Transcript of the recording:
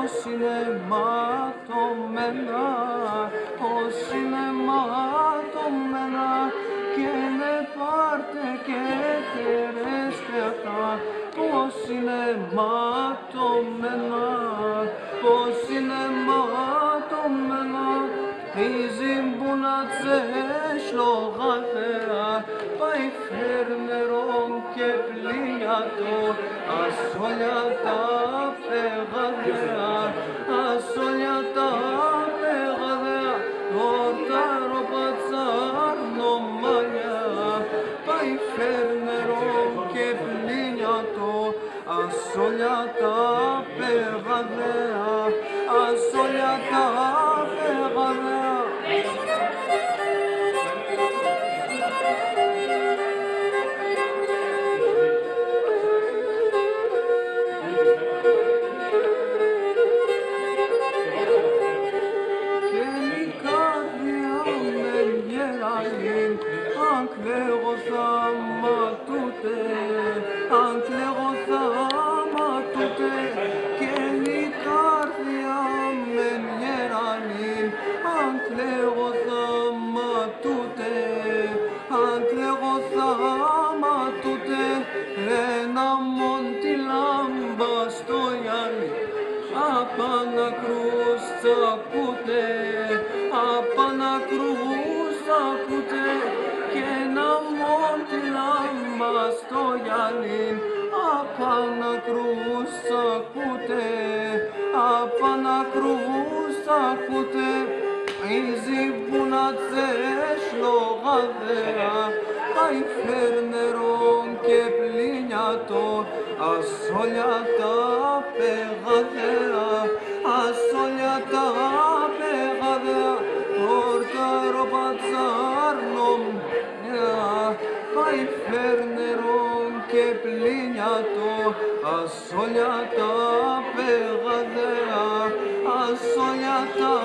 Όσοι είναι ματωμένα, όσοι είναι ματωμένα, και ναι πάρτε και θερέστε αυτά. Όσοι είναι ματωμένα, όσοι είναι ματωμένα, ίζιν που να τσες λογαθέα, πάει φέρνερον και πλοίατο, ασόλια τα πεγαδέα, ασόλια τα πεγαδέα, τόρταρο πατσάρνο μαλλιά, πάει φέρνερον και πλοίατο, ασόλια τα πεγαδέα, ασόλια τα πεγαδέα. Anklego sama tute, anklego sama tute, και η καρδιά με γερανή. Anklego sama tute, anklego sama tute, ένα μόντι λάμπα στο γυαλί. Απανακρούς τσακούτε, απανακρούς τσακούτε, και ένα μόντι λάμπα στο γυαλί. Απανακρούς τσακούτε, απανακρούς τσακούτε, ίζι που να τσες λογαδέα, πάει φέρνερον και πλοίατο, ασόλια τα πεγαδέα, ασόλια τα πεγαδέα, τόρταρο πατσάρνο μαλλιά, πάει φέρνερον και πλοίατο, ασόλια τα πεγαδέα, ασόλια τα